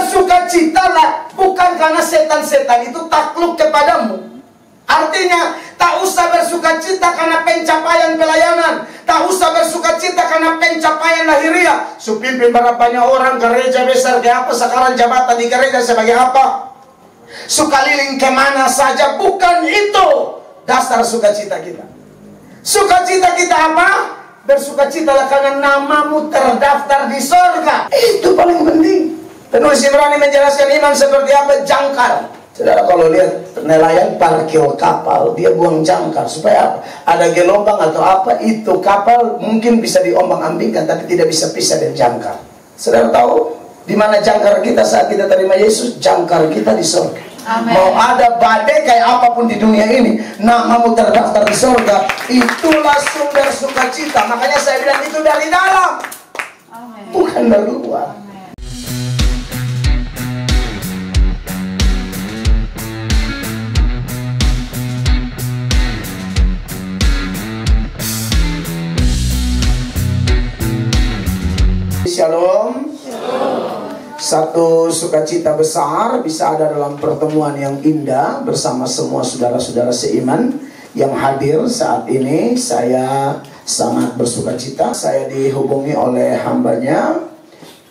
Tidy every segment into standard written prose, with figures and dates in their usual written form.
bersukacitalah, bukan karena setan-setan itu takluk kepadamu. Artinya, tak usah bersukacita karena pencapaian pelayanan, tak usah bersukacita karena pencapaian lahiriah. Supimpin berapanya orang gereja besar kayak apa, sekarang jabatan di gereja sebagai apa, suka liling kemana saja. Bukan itu dasar sukacita kita. Sukacita kita apa? Bersukacitalah karena namamu terdaftar di surga. Itu paling penting. Penulis Ibrani menjelaskan iman seperti apa? Jangkar. Saudara kalau lihat nelayan parkir kapal, dia buang jangkar supaya apa? Ada gelombang atau apa, itu kapal mungkin bisa diombang-ambingkan tapi tidak bisa pisah dari jangkar. Saudara tahu di mana jangkar kita saat kita terima Yesus? Jangkar kita di surga. Amen. Mau ada badai kayak apapun di dunia ini, namamu terdaftar di surga, itulah sumber sukacita. Makanya saya bilang itu dari dalam. Amen. Bukan dari luar. Shalom. Satu sukacita besar bisa ada dalam pertemuan yang indah bersama semua saudara-saudara seiman yang hadir saat ini. Saya sangat bersukacita. Saya dihubungi oleh hambanya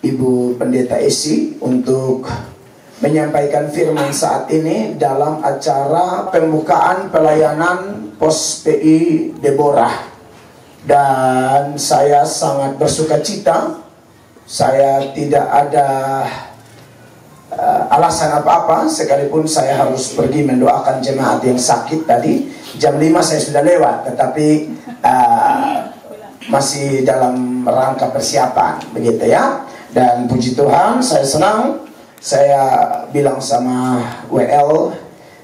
Ibu Pendeta Esi untuk menyampaikan firman saat ini dalam acara pembukaan pelayanan Pos PI Deborah. Dan saya sangat bersukacita. Saya tidak ada alasan apa-apa, sekalipun saya harus pergi mendoakan jemaat yang sakit tadi. Jam 5 saya sudah lewat, tetapi masih dalam rangka persiapan, begitu ya. Dan puji Tuhan, saya senang. Saya bilang sama WL,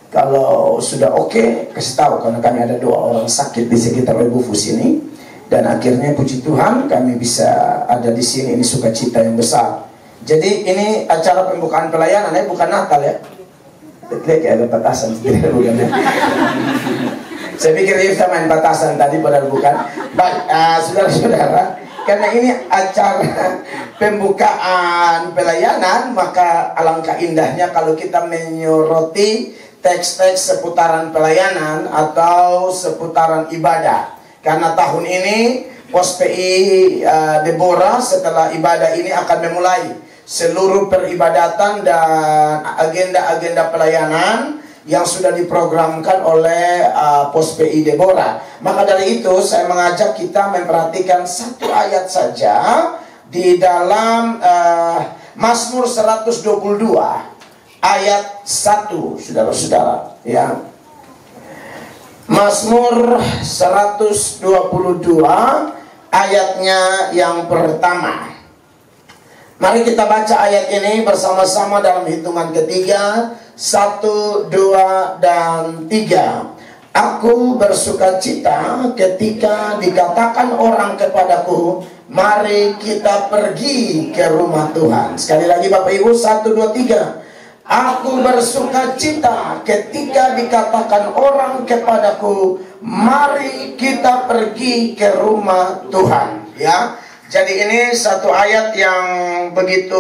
kalau sudah oke, kasih tahu, karena kami ada 2 orang sakit di sekitar Webufus ini. Dan akhirnya puji Tuhan kami bisa ada di sini. Ini sukacita yang besar. Jadi ini acara pembukaan pelayanan ya, bukan Natal ya. Lihat ya, ada petasan. Bukan ya. Saya pikir kita main petasan tadi, padahal bukan. Baik, saudara-saudara, karena ini acara pembukaan pelayanan, maka alangkah indahnya kalau kita menyoroti teks-teks seputaran pelayanan atau seputaran ibadah. Karena tahun ini Pos PI Deborah setelah ibadah ini akan memulai seluruh peribadatan dan agenda-agenda pelayanan yang sudah diprogramkan oleh Pos PI Deborah. Maka dari itu saya mengajak kita memperhatikan satu ayat saja di dalam Mazmur 122 ayat 1, saudara-saudara ya. Mazmur 122 ayatnya yang pertama. Mari kita baca ayat ini bersama-sama dalam hitungan ketiga. 1, 2, dan 3. Aku bersukacita ketika dikatakan orang kepadaku, mari kita pergi ke rumah Tuhan. Sekali lagi Bapak Ibu, 1, 2, 3. Aku bersukacita ketika dikatakan orang kepadaku, mari kita pergi ke rumah Tuhan. Ya, jadi ini satu ayat yang begitu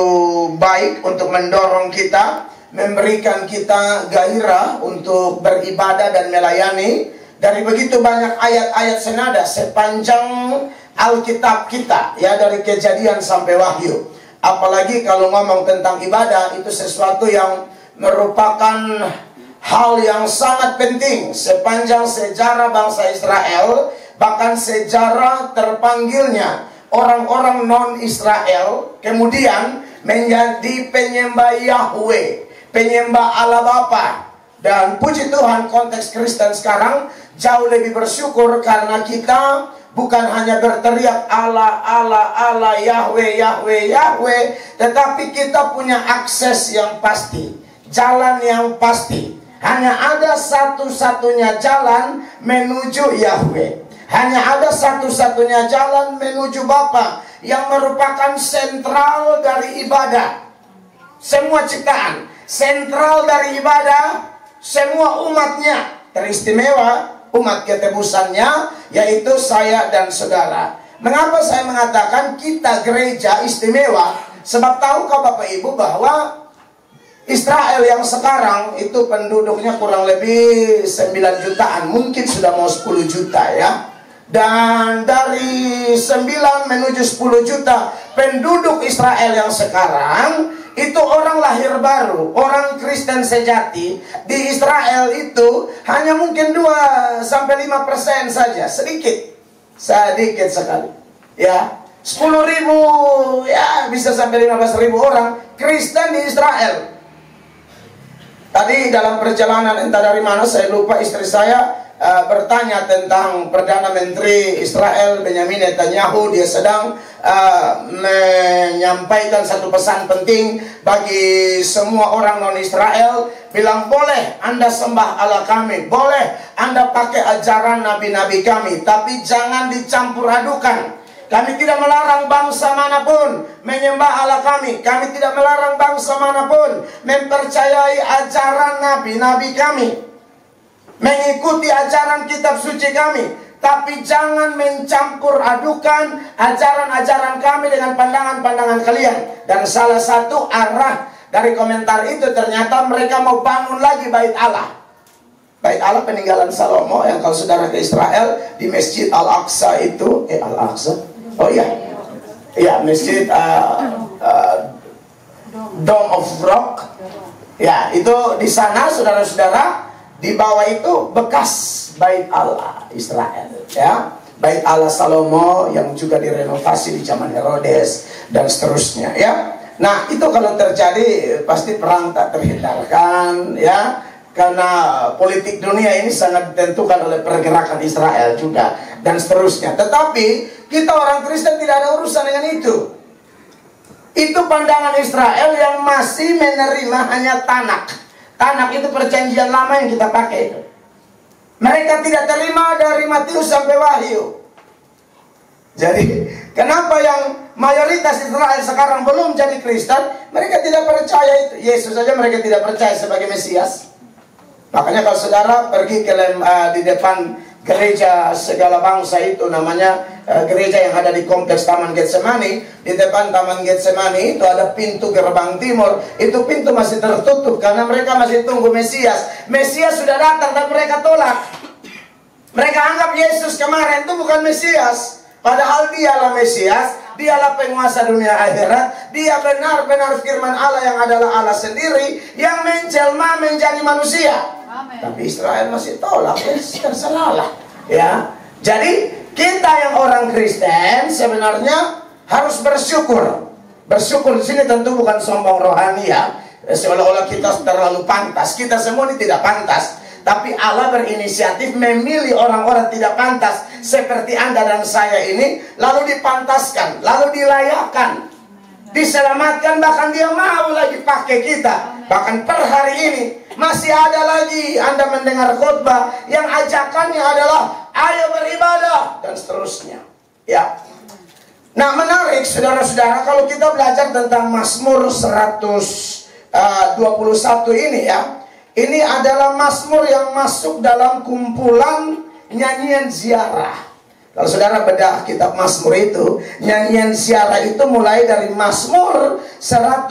baik untuk mendorong kita, memberikan kita gairah untuk beribadah dan melayani. Dari begitu banyak ayat-ayat senada sepanjang Alkitab kita, ya, dari Kejadian sampai Wahyu. Apalagi kalau ngomong tentang ibadah, itu sesuatu yang merupakan hal yang sangat penting sepanjang sejarah bangsa Israel. Bahkan sejarah terpanggilnya orang-orang non-Israel kemudian menjadi penyembah Yahweh, penyembah Allah Bapa. Dan puji Tuhan, konteks Kristen sekarang jauh lebih bersyukur karena kita bukan hanya berteriak Allah, Allah, Allah, Yahweh, Yahweh, Yahweh, tetapi kita punya akses yang pasti, jalan yang pasti. Hanya ada satu-satunya jalan menuju Yahweh. Hanya ada satu-satunya jalan menuju Bapa, yang merupakan sentral dari ibadah. Semua ciptaan, sentral dari ibadah, semua umatnya, teristimewa umat ketebusannya, yaitu saya dan saudara. Mengapa saya mengatakan kita gereja istimewa? Sebab tahukah Bapak Ibu bahwa Israel yang sekarang itu penduduknya kurang lebih 9 jutaan, mungkin sudah mau 10 juta ya. Dan dari 9 menuju 10 juta penduduk Israel yang sekarang itu orang lahir baru, orang Kristen sejati. Di Israel itu hanya mungkin 2-5% saja, sedikit sekali ya. 10.000 ya, bisa sampai 15.000 orang Kristen di Israel. Tadi dalam perjalanan entah dari mana, saya lupa, istri saya bertanya tentang Perdana Menteri Israel Benjamin Netanyahu. Dia sedang menyampaikan satu pesan penting bagi semua orang non-Israel. Bilang, boleh Anda sembah Allah kami, boleh Anda pakai ajaran nabi-nabi kami, tapi jangan dicampur adukan. Kami tidak melarang bangsa manapun menyembah Allah kami. Kami tidak melarang bangsa manapun mempercayai ajaran nabi-nabi kami, mengikuti ajaran kitab suci kami. Tapi jangan mencampur adukan ajaran-ajaran kami dengan pandangan-pandangan kalian. Dan salah satu arah dari komentar itu ternyata mereka mau bangun lagi bait Allah. Bait Allah peninggalan Salomo yang kalau saudara ke Israel di Masjid Al-Aqsa itu, Al-Aqsa. Oh iya, ya Masjid Dome of Rock. Ya, itu di sana saudara-saudara, di bawah itu bekas bait Allah Israel, ya. Bait Allah Salomo yang juga direnovasi di zaman Herodes dan seterusnya, ya. Nah, itu kalau terjadi pasti perang tak terhindarkan, ya. Karena politik dunia ini sangat ditentukan oleh pergerakan Israel juga dan seterusnya. Tetapi kita orang Kristen tidak ada urusan dengan itu. Itu pandangan Israel yang masih menerima hanya Tanak. Tanak itu perjanjian lama yang kita pakai itu. Mereka tidak terima dari Matius sampai Wahyu. Jadi kenapa yang mayoritas Israel sekarang belum jadi Kristen? Mereka tidak percaya itu. Yesus saja mereka tidak percaya sebagai Mesias. Makanya kalau saudara pergi ke di depan gereja segala bangsa itu, namanya gereja yang ada di kompleks Taman Getsemani. Di depan Taman Getsemani itu ada pintu gerbang timur. Itu pintu masih tertutup karena mereka masih tunggu Mesias. Mesias sudah datang dan mereka tolak. Mereka anggap Yesus kemarin itu bukan Mesias, padahal dialah Mesias. Dialah penguasa dunia akhirat. Dia benar-benar firman Allah yang adalah Allah sendiri, yang menjelma menjadi manusia. Amen. Tapi Israel masih tolak, terserahlah, ya. Jadi kita yang orang Kristen sebenarnya harus bersyukur. Bersyukur di sini tentu bukan sombong rohani, ya. Seolah-olah kita terlalu pantas. Kita semua ini tidak pantas. Tapi Allah berinisiatif memilih orang-orang tidak pantas seperti Anda dan saya ini, lalu dipantaskan, lalu dilayakkan, diselamatkan, bahkan Dia mau lagi pakai kita. Bahkan per hari ini masih ada lagi Anda mendengar khotbah yang ajakannya adalah ayo beribadah dan seterusnya, ya. Nah, menarik saudara-saudara kalau kita belajar tentang Mazmur 121 ini, ya. Ini adalah Mazmur yang masuk dalam kumpulan nyanyian ziarah. Kalau saudara bedah kitab Mazmur itu, nyanyian ziarah itu mulai dari Mazmur 122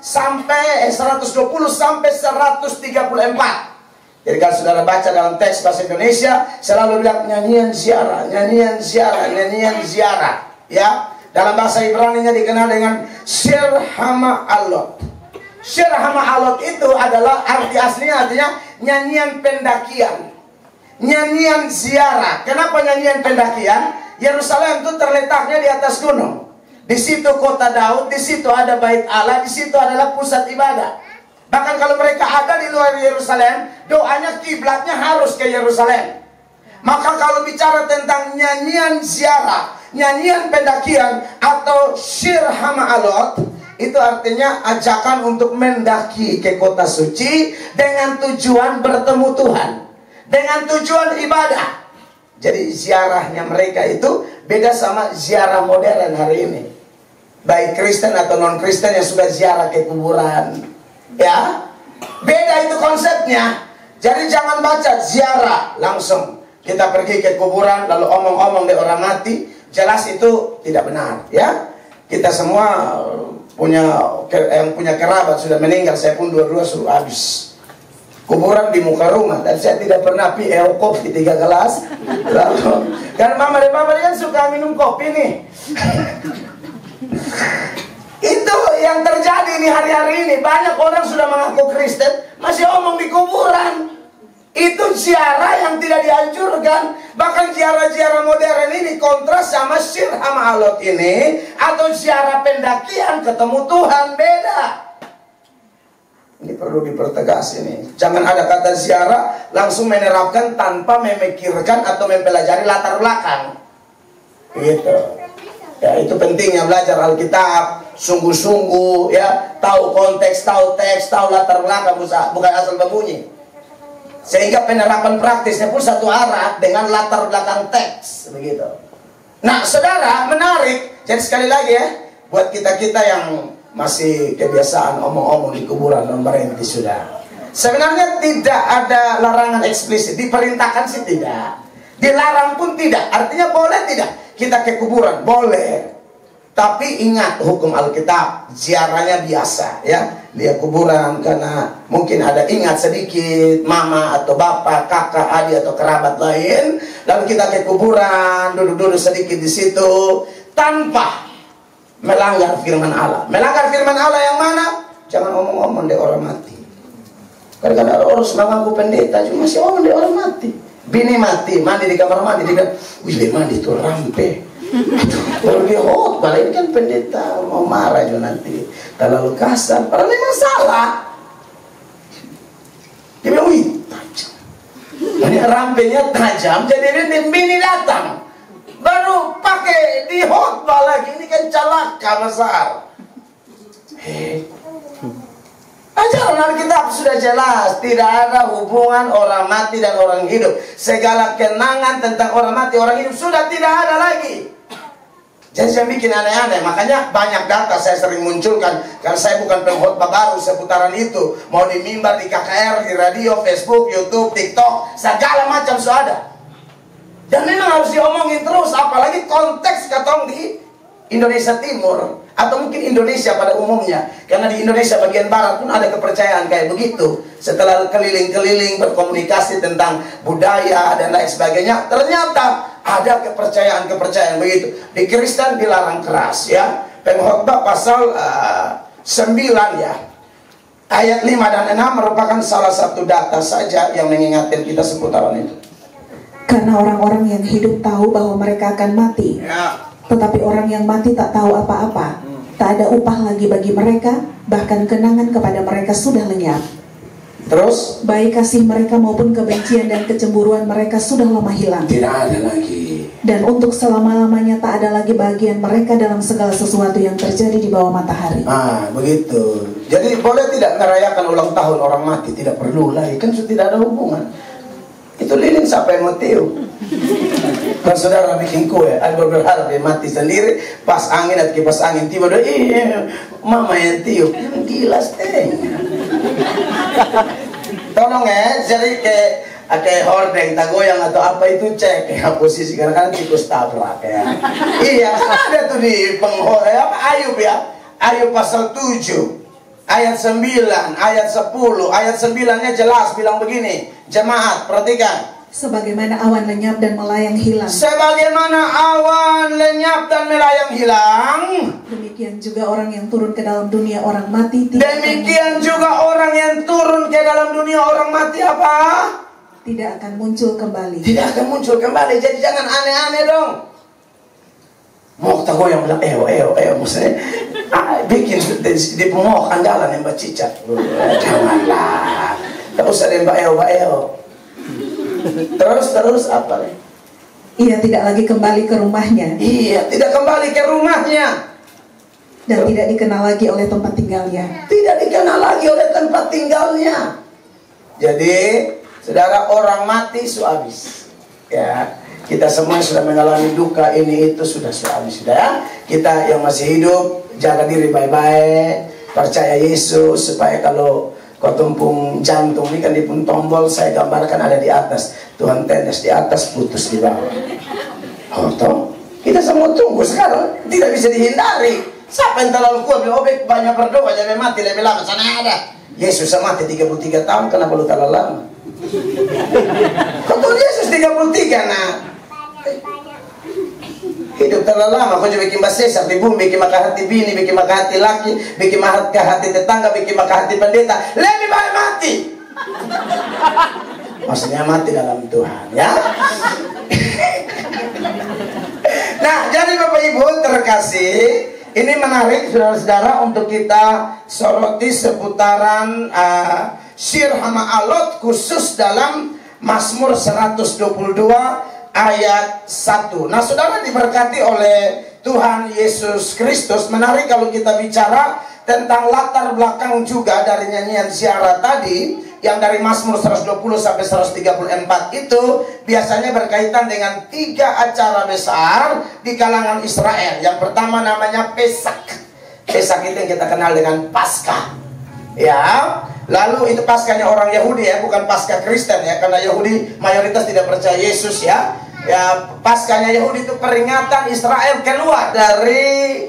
sampai 120 sampai 134. Jadi kalau saudara baca dalam teks bahasa Indonesia selalu bilang nyanyian ziarah, nyanyian ziarah, nyanyian ziarah, ya. Dalam bahasa Ibrani-nya dikenal dengan Shir Hama'alot. Shir Hama'alot itu adalah arti aslinya artinya nyanyian pendakian, nyanyian ziarah. Kenapa nyanyian pendakian? Yerusalem itu terletaknya di atas gunung. Di situ kota Daud, di situ ada bait Allah, di situ adalah pusat ibadah. Bahkan kalau mereka ada di luar Yerusalem, doanya kiblatnya harus ke Yerusalem. Maka kalau bicara tentang nyanyian ziarah, nyanyian pendakian atau Shir Hama'alot, itu artinya ajakan untuk mendaki ke kota suci dengan tujuan bertemu Tuhan, dengan tujuan ibadah. Jadi ziarahnya mereka itu beda sama ziarah modern hari ini. Baik Kristen atau non-Kristen yang sudah ziarah ke kuburan, ya, beda itu konsepnya. Jadi jangan baca ziarah langsung kita pergi ke kuburan lalu omong-omong dari orang mati. Jelas itu tidak benar, ya. Kita semua yang punya kerabat sudah meninggal, saya pun dua-dua suruh habis kuburan di muka rumah. Dan saya tidak pernah kopi 3 gelas. Lalu kan mama dan papa kan suka minum kopi nih. Itu yang terjadi nih hari-hari ini. Banyak orang sudah mengaku Kristen masih omong di kuburan. Itu ziarah yang tidak dianjurkan. Bahkan ziarah-ziarah modern ini kontras sama Syir Hamalot ini, atau ziarah pendakian ketemu Tuhan, beda. Ini perlu dipertegas ini. Jangan ada kata ziarah langsung menerapkan tanpa memikirkan atau mempelajari latar belakang. Gitu. Ya, itu pentingnya belajar Alkitab sungguh-sungguh, ya, tahu konteks, tahu teks, tahu latar belakang, bukan asal berbunyi. Sehingga penerapan praktisnya pun satu arah dengan latar belakang teks, begitu. Nah, saudara, menarik. Jadi sekali lagi ya, buat kita-kita yang masih kebiasaan omong-omong di kuburan dan berhenti sudah. Sebenarnya tidak ada larangan eksplisit. Diperintahkan sih tidak, dilarang pun tidak. Artinya boleh tidak kita ke kuburan? Boleh. Tapi ingat hukum Alkitab, ziarahnya biasa, ya. Lihat kuburan karena mungkin ada ingat sedikit mama atau bapak, kakak, adik atau kerabat lain. Lalu kita ke kuburan, duduk-duduk sedikit di situ tanpa melanggar firman Allah. Melanggar firman Allah yang mana? Jangan omong-omong deh orang mati. Kadang-kadang orang sudah ngaku pendeta cuma masih omong deh orang mati. Bini mati, mandi di kamar mandi, dia bilang, wih mandi itu rampe. Kalau dia khotbah, ini kan pendeta mau marah juga nanti terlalu kasar, padahal memang salah. Dia bilang, wih tajam, ini rampenya tajam, jadi bini datang baru pakai di khotbah lagi, ini kan celaka besar. Ajaran Alkitab sudah jelas, tidak ada hubungan orang mati dan orang hidup. Segala kenangan tentang orang mati, orang hidup sudah tidak ada lagi. Jadi saya bikin aneh-aneh, makanya banyak data saya sering munculkan. Karena saya bukan pengkhotbah baru seputaran itu. Mau di mimbar, di KKR, di radio, Facebook, YouTube, TikTok, segala macam sudah ada. Dan memang harus diomongin terus, apalagi konteks katong di Indonesia Timur, atau mungkin Indonesia pada umumnya. Karena di Indonesia bagian barat pun ada kepercayaan kayak begitu. Setelah keliling-keliling berkomunikasi tentang budaya dan lain sebagainya, ternyata ada kepercayaan begitu. Di Kristen dilarang keras, ya. Pengkhotbah pasal 9 ya, ayat 5 dan 6 merupakan salah satu data saja yang mengingatkan kita seputaran itu. Karena orang-orang yang hidup tahu bahwa mereka akan mati, ya. Tetapi orang yang mati tak tahu apa-apa. Tak ada upah lagi bagi mereka, bahkan kenangan kepada mereka sudah lenyap. Terus? Baik kasih mereka maupun kebencian dan kecemburuan mereka sudah lama hilang. Tidak ada lagi. Dan untuk selama-lamanya tak ada lagi bagian mereka dalam segala sesuatu yang terjadi di bawah matahari. Begitu. Jadi boleh tidak merayakan ulang tahun orang mati? Tidak perlu lagi, kan sudah tidak ada hubungan. Itu lilin siapa yang mau tiup? Kalau saudara bikin kue, ada berharap dia mati sendiri, pas angin atau kipas angin tiba dia, mama yang tiup, gila setengah. Tolong ya, jadi kayak hordeng, tak goyang atau apa itu cek ya posisi, karena kan tikus tabrak ya. Iya, ada tuh di Ayub ya, Ayub pasal 7. Ayat 9, ayat 10, ayat 9-nya jelas bilang begini, jemaat perhatikan. Sebagaimana awan lenyap dan melayang hilang. Sebagaimana awan lenyap dan melayang hilang. Demikian juga orang yang turun ke dalam dunia orang mati. Demikian juga orang yang turun ke dalam dunia orang mati apa? Tidak akan muncul kembali. Tidak akan muncul kembali. Jadi jangan aneh-aneh dong. Mau tahu yang bilang maksudnya bikin di pemok andalan yang bacicat. Janganlah. Tak usah ada mbak Terus apa nih? Ia tidak lagi kembali ke rumahnya. Iya, tidak kembali ke rumahnya. Dan tidak dikenal lagi oleh tempat tinggalnya. Tidak dikenal lagi oleh tempat tinggalnya. Jadi, saudara, orang mati sudah habis. Ya, kita semua sudah mengalami duka ini itu sudah habis, sudah ya. Kita yang masih hidup jaga diri baik-baik, percaya Yesus supaya kalau kau tumpung jantung ini kan di pun tombol saya gambarkan ada di atas, Tuhan tetes di atas, putus di bawah. Toh kita semua tunggu sekarang, tidak bisa dihindari. Siapa yang terlalu kuat? Obek banyak berdoa jangan mati lebih lama. Sana ada Yesus mati 33 tahun, kenapa lu terlalu lama? Kau Yesus 33 nah hidup terlalu lama. Kau juga bikin basesar di bumi, bikin maka hati bini, bikin maka hati laki, bikin maka hati tetangga, bikin maka hati pendeta. Lebih baik mati. Maksudnya mati dalam Tuhan, ya. Nah, jadi Bapak Ibu terkasih, ini menarik saudara-saudara untuk kita soroti seputaran Shir Hama Alot, khusus dalam Mazmur 122 ayat 1. Nah, saudara diberkati oleh Tuhan Yesus Kristus. Menarik kalau kita bicara tentang latar belakang juga dari nyanyian ziarah tadi, yang dari Mazmur 120 sampai 134 itu biasanya berkaitan dengan 3 acara besar di kalangan Israel. Yang pertama namanya Pesak. Pesak itu yang kita kenal dengan Paskah. Ya, lalu itu Paskahnya orang Yahudi ya, bukan Paskah Kristen ya, karena Yahudi mayoritas tidak percaya Yesus ya. Ya, Paskahnya Yahudi itu peringatan Israel keluar dari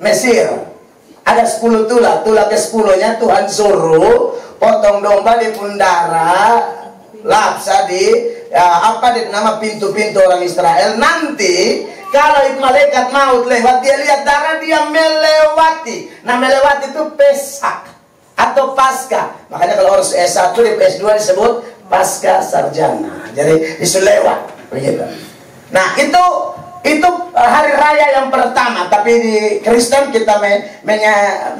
Mesir. Ada 10 tulah, tulah ke-10-nya Tuhan suruh potong domba di pundara Lapsa di nama pintu-pintu orang Israel. Nanti kalau itu malaikat maut lewat, dia lihat darah, dia melewati. Nah, melewati itu Pesak atau Paskah. Makanya kalau harus S1 di S2 disebut Paskah Sarjana. Jadi itu lewat begitu. Nah, itu hari raya yang pertama. Tapi di Kristen kita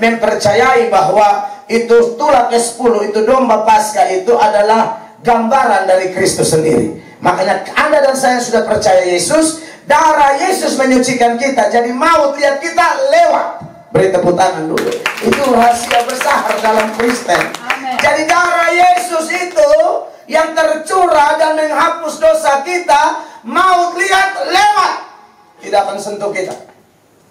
mempercayai bahwa itu tulah ke-10, itu domba Paskah itu adalah gambaran dari Kristus sendiri. Makanya Anda dan saya sudah percaya Yesus, darah Yesus menyucikan kita. Jadi maut lihat kita lewat. Beri tepuk tangan dulu. Itu rahasia besar dalam Kristen. Amen. Jadi darah Yesus itu yang tercurah dan menghapus dosa kita, maut lihat lewat, tidak akan sentuh kita.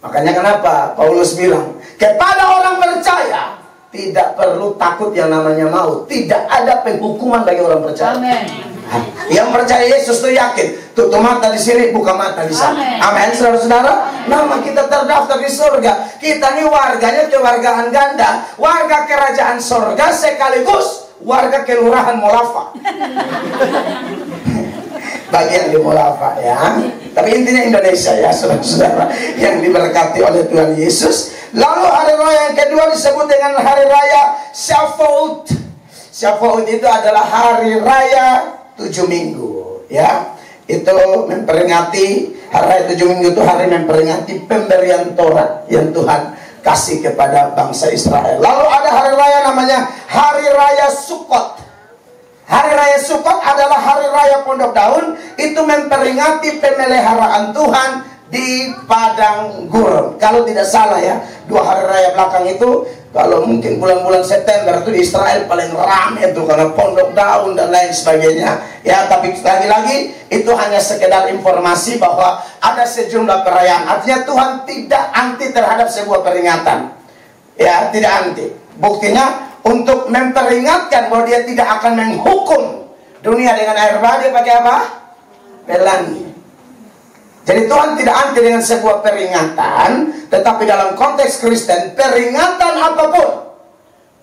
Makanya kenapa Paulus bilang kepada orang percaya tidak perlu takut yang namanya maut. Tidak ada penghukuman bagi orang percaya. Amen. Yang percaya Yesus itu yakin, tutup mata di sini, buka mata di sana. Amin, saudara-saudara. Nama kita terdaftar di surga. Kita ini warganya kewargaan ganda, warga kerajaan surga sekaligus warga kelurahan Molafa. Bagian di Molafa ya. Tapi intinya Indonesia ya, saudara-saudara yang diberkati oleh Tuhan Yesus. Lalu hari raya yang kedua disebut dengan hari raya Shavuot. Shavuot itu adalah hari raya 7 minggu ya. Itu memperingati hari raya 7 minggu, itu hari memperingati pemberian Taurat yang Tuhan kasih kepada bangsa Israel. Lalu ada hari raya namanya hari raya Sukkot. Hari raya Sukkot adalah hari raya Pondok Daun. Itu memperingati pemeliharaan Tuhan di padang gurun. Kalau tidak salah ya, 2 hari raya belakang itu, kalau mungkin bulan-bulan September itu di Israel paling ramai itu karena Pondok Daun dan lain sebagainya ya. Tapi lagi-lagi itu hanya sekedar informasi bahwa ada sejumlah perayaan. Artinya Tuhan tidak anti terhadap sebuah peringatan ya, tidak anti. Buktinya untuk memperingatkan bahwa dia tidak akan menghukum dunia dengan air bah, dia pakai apa? Pelangi. Jadi Tuhan tidak anti dengan sebuah peringatan, tetapi dalam konteks Kristen, peringatan apapun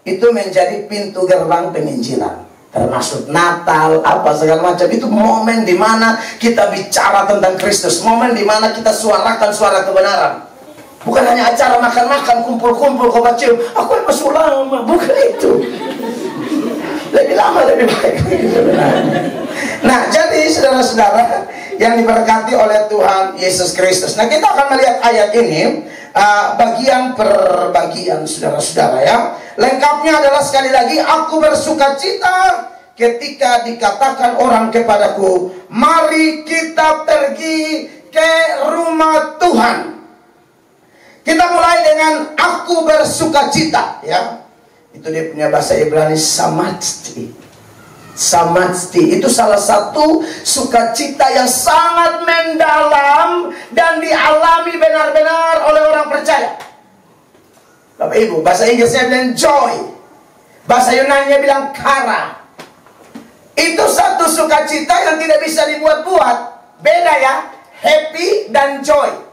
itu menjadi pintu gerbang penginjilan. Termasuk Natal, apa segala macam. Itu momen di mana kita bicara tentang Kristus, momen di mana kita suarakan suara kebenaran. Bukan hanya acara makan-makan, kumpul-kumpul, kau cium, aku emang ulama, bukan itu. Lebih lama, lebih baik. Nah, jadi saudara-saudara yang diberkati oleh Tuhan Yesus Kristus. Nah, kita akan melihat ayat ini bagian per bagian, saudara-saudara ya. Lengkapnya adalah sekali lagi, aku bersuka cita ketika dikatakan orang kepadaku, mari kita pergi ke rumah Tuhan. Kita mulai dengan aku bersuka cita ya. Itu dia punya bahasa Ibrani samatsti. Samatsti itu salah satu sukacita yang sangat mendalam dan dialami benar-benar oleh orang percaya. Bapak Ibu, bahasa Inggrisnya bilang joy, bahasa Yunani bilang kara. Itu satu sukacita yang tidak bisa dibuat-buat. Beda ya, happy dan joy.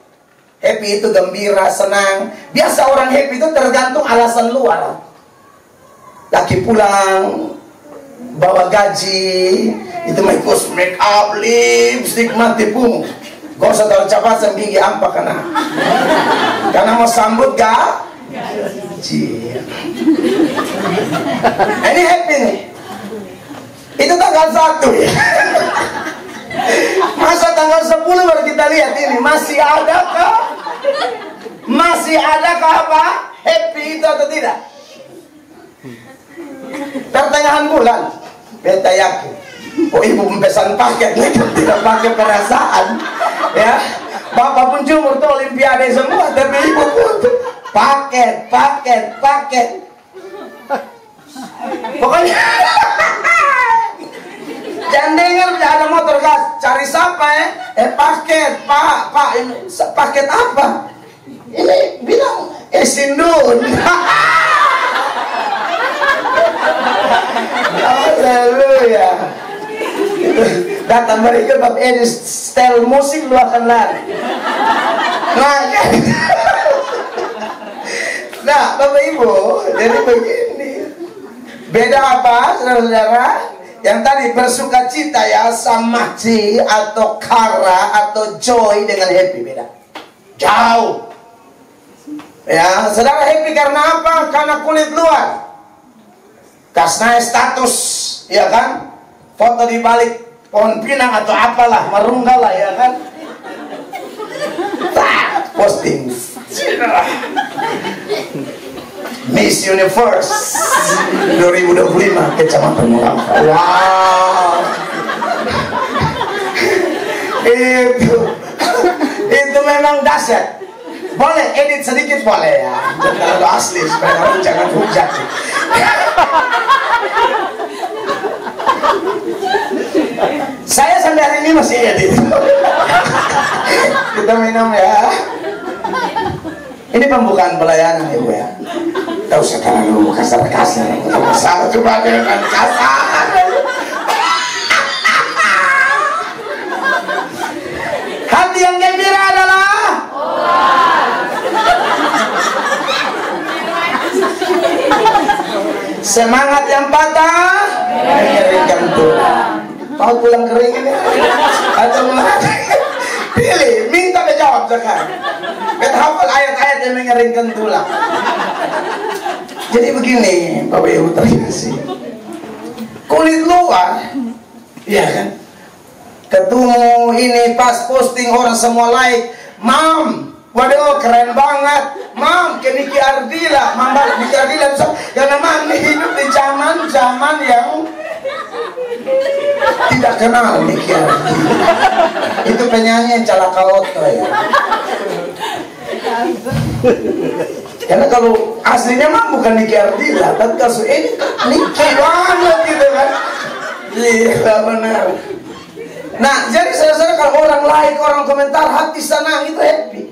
Happy itu gembira, senang. Biasa orang happy itu tergantung alasan luar. Laki pulang, bawa gaji, itu make up, lipstick, mati pun. Gak usah terlalu cepat, gigi ampak karena mau sambut gaji. Ini happy nih. Itu tanggal 1 ya. Masa tanggal 10 baru kita lihat ini. Masih adakah apa? Happy itu atau tidak? Pertengahan bulan beta yakin. Oh, ibu pesan paket, tidak pakai perasaan ya. Bapak pun jumur tuh olimpiade semua, tapi ibu pun paket. Pokoknya jangan dengar ada motor gas, cari siapa ya? Paket, pak, ini paket apa? Ini bilang Sindun. Haleluya. Datang mereka bab ini style musik lu akan lari. Nah, Bapak Ibu, jadi begini. Beda apa, saudara-saudara? Yang tadi bersuka cita ya, samaci atau kara atau joy dengan happy beda. Jauh. Ya, saudara happy karena apa? Karena kulit luar. Kasih status, ya kan? Foto di balik pohon pinang atau apalah, merunggal lah, ya kan? Posting. Miss Universe 2025 Kecamatan Murangka. Wow. Itu memang dahsyat. Boleh edit sedikit boleh ya. Jangan asli supaya jangan hujat. Saya sampai hari ini masih edit. Kita minum ya. Ini pembukaan pelayanan Ibu ya. Tahu sekarang lu kasar-kasar. Salah coba dengan kasar. Hati yang gembira adalah semangat yang patah mengeringkan tulang. Mau tulang kering ini atau pilih, minta dijawab sekarang. Kita hafal ayat-ayat yang mengeringkan tulang. Jadi begini, Bapak Ibu terkasih, kulit luar, ya kan? Ketemu ini pas posting orang semua like, Mam, waduh keren banget, Mam, ke Niki Ardila, Mam balik Niki Ardila, karena Mam hidup di zaman yang tidak kenal Niki Ardila. Itu penyanyi yang calaka oto ya. Karena kalau aslinya mah bukan Niki Ardila, tapi kasus ini Niki banget gitu kan. Iya benar. Nah, jadi saya kalau orang like, orang komentar, hati senang, itu happy.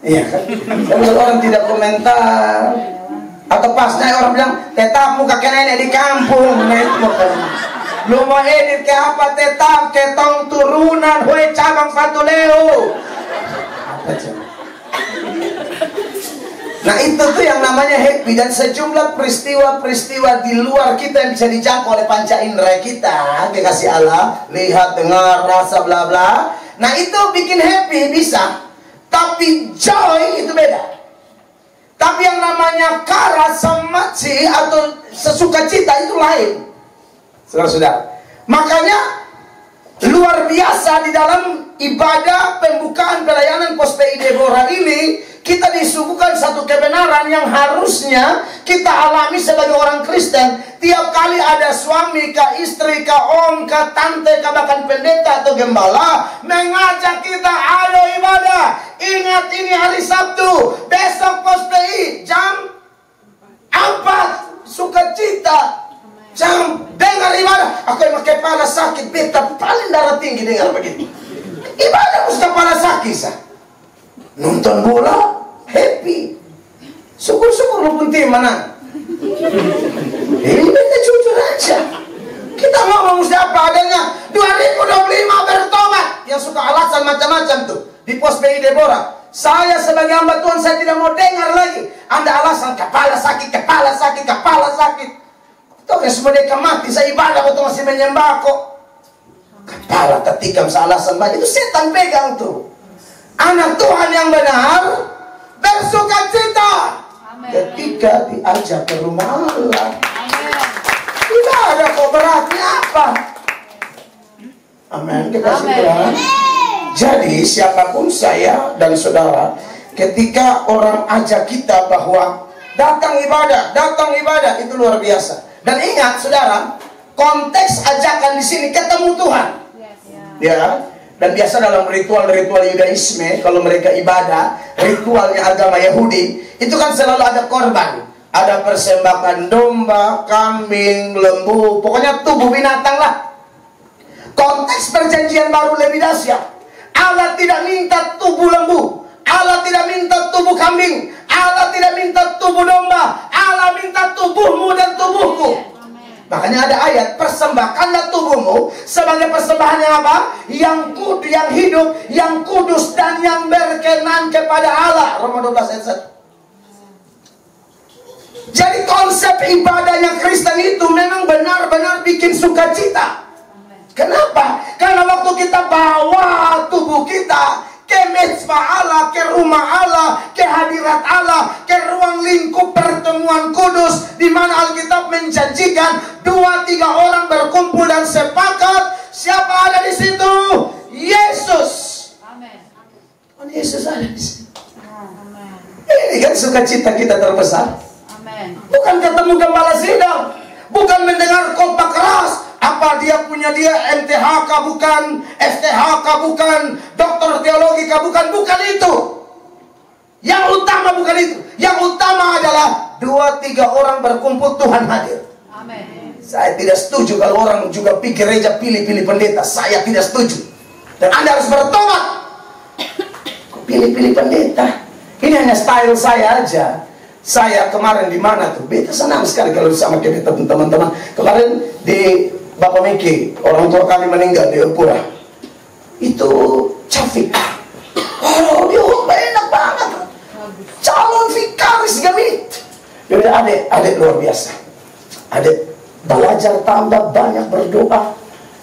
Iya kan? Kalau orang tidak komentar, atau pasnya orang bilang, tetap muka nenek di kampung, nah itu bukan. Lu mau edit ke apa tetap, ke tong turunan, hoi cabang Fatuleo. Apa coba? Nah itu tuh yang namanya happy. Dan sejumlah peristiwa-peristiwa di luar kita yang bisa dijangkau oleh panca indera kita, dikasih Allah, lihat, dengar, rasa, bla bla. Nah itu bikin happy bisa. Tapi joy itu beda. Tapi yang namanya kara, samaci atau sesuka cita itu lain, saudara-saudara. Makanya luar biasa di dalam ibadah pembukaan pelayanan Pospei Deborah ini, kita disuguhkan satu kebenaran yang harusnya kita alami sebagai orang Kristen. Tiap kali ada suami, ke istri, ke om, ke tante, ke bahkan pendeta atau gembala mengajak kita, ayo ibadah. Ingat ini hari Sabtu, besok Pospei jam 4, sukacita. Jam dengar ibadah. Aku yang kepala sakit, beta paling darah tinggi dengar begitu. Ibadah mesti kepala sakit sah. Nonton bola happy, syukur-syukur lu pun tim mana. Ini beta jujur aja. Kita ngomong mesti apa adanya. 2025 bertobat. Yang suka alasan macam-macam tuh. di pos PI Deborah. Saya sebagai hamba Tuhan, saya tidak mau dengar lagi Anda alasan kepala sakit, kepala sakit, kepala sakit. Tuh yang semua mereka mati, saya ibadah waktu masih menyembah kok. Kepala ketikam alasan banyak, itu setan pegang tuh. Anak Tuhan yang benar bersuka cita ketika diajak ke rumah Allah. Tidak ada kok beratnya apa. Amin. Dikasih Tuhan. Jadi siapapun saya dan saudara, ketika orang ajak kita bahwa datang ibadah itu luar biasa. Dan ingat saudara, konteks ajakan di sini ketemu Tuhan. Ya. Dan biasa dalam ritual-ritual Yudaisme, kalau mereka ibadah, ritualnya agama Yahudi, itu kan selalu ada korban. Ada persembahan domba, kambing, lembu, pokoknya tubuh binatang lah. Konteks perjanjian baru lebih dahsyat. Allah tidak minta tubuh lembu, Allah tidak minta tubuh kambing, Allah tidak minta tubuh domba, Allah minta tubuhmu dan tubuhku. Makanya ada ayat, persembahkanlah tubuhmu sebagai persembahan yang apa? Yang hidup, yang kudus dan yang berkenan kepada Allah. Roma 12 ayat 1. Jadi konsep ibadahnya Kristen itu memang benar-benar bikin sukacita. Kenapa? Karena waktu kita bawa tubuh kita ke mezbah Allah, ke rumah Allah, ke hadirat Allah, ke ruang lingkup pertemuan kudus, di mana Alkitab menjanjikan 2-3 orang berkumpul dan sepakat, siapa ada di situ? Yesus. Amin. Oh, Yesus ada di situ. Amin. Ini kan sukacita kita terbesar. Amin. Bukan ketemu gembala sidang, bukan mendengar khotbah keras. Apa dia punya MTHK bukan, FTHK bukan, doktor teologi bukan itu. Yang utama bukan itu. Yang utama adalah 2-3 orang berkumpul, Tuhan hadir. Amin. Saya tidak setuju kalau orang juga pikir gereja pilih-pilih pendeta. Saya tidak setuju. Dan Anda harus bertobat. Pilih-pilih pendeta. Ini hanya style saya aja. Saya kemarin di mana tuh? Beta senang sekali kalau sama teman-teman. Kemarin di Bapak Miki, orang tua kami meninggal di Epura. Itu Cafik. Oh, dia enak banget. Calon vikaris Gamit. Dia adik luar biasa. Adik belajar tambah banyak berdoa.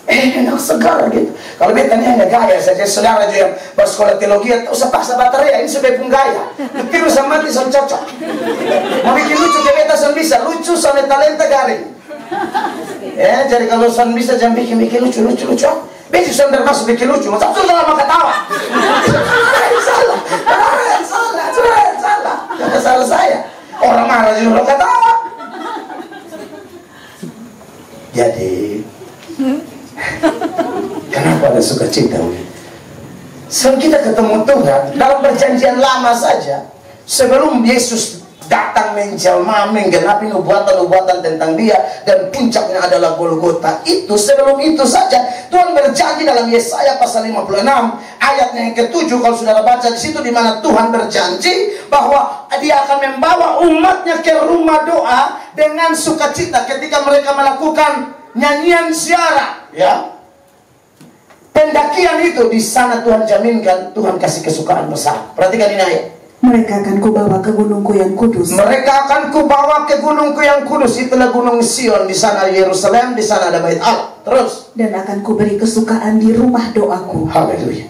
Enak segar gitu. Kalau beta ini hanya gaya saja. Saudara juga yang bersekolah teologi, tak usah paksa baterai. Ini sudah pun gaya. Tiru sama mati sama cocok. Mau bikin lucu ke beta sama bisa. Lucu sama talenta garing. Ya, jadi kalau son bisa jangan bikin lucu. Beta son termasuk bikin lucu. Masa sudah lama ketawa. Salah. Jangan salah saya. Orang marah juga ketawa. Jadi kenapa ada sukacita? Sebelum kita ketemu Tuhan dalam perjanjian lama saja, sebelum Yesus datang menjelma menggenapi nubuatan-nubuatan tentang dia, dan puncaknya adalah Golgota. Itu sebelum itu saja Tuhan berjanji dalam Yesaya pasal 56 ayatnya yang ke-7, kalau saudara baca di situ, di mana Tuhan berjanji bahwa dia akan membawa umatnya ke rumah doa dengan sukacita ketika mereka melakukan nyanyian ziarah, ya. Pendakian itu di sana Tuhan jaminkan, Tuhan kasih kesukaan besar. Perhatikan ini ayat. Mereka akan kubawa ke gunungku yang kudus. Mereka akan kubawa ke gunungku yang kudus. Itulah gunung Sion. Di sana Yerusalem, di sana ada bait Allah. Terus. Dan akan kuberi kesukaan di rumah doaku. Haleluya.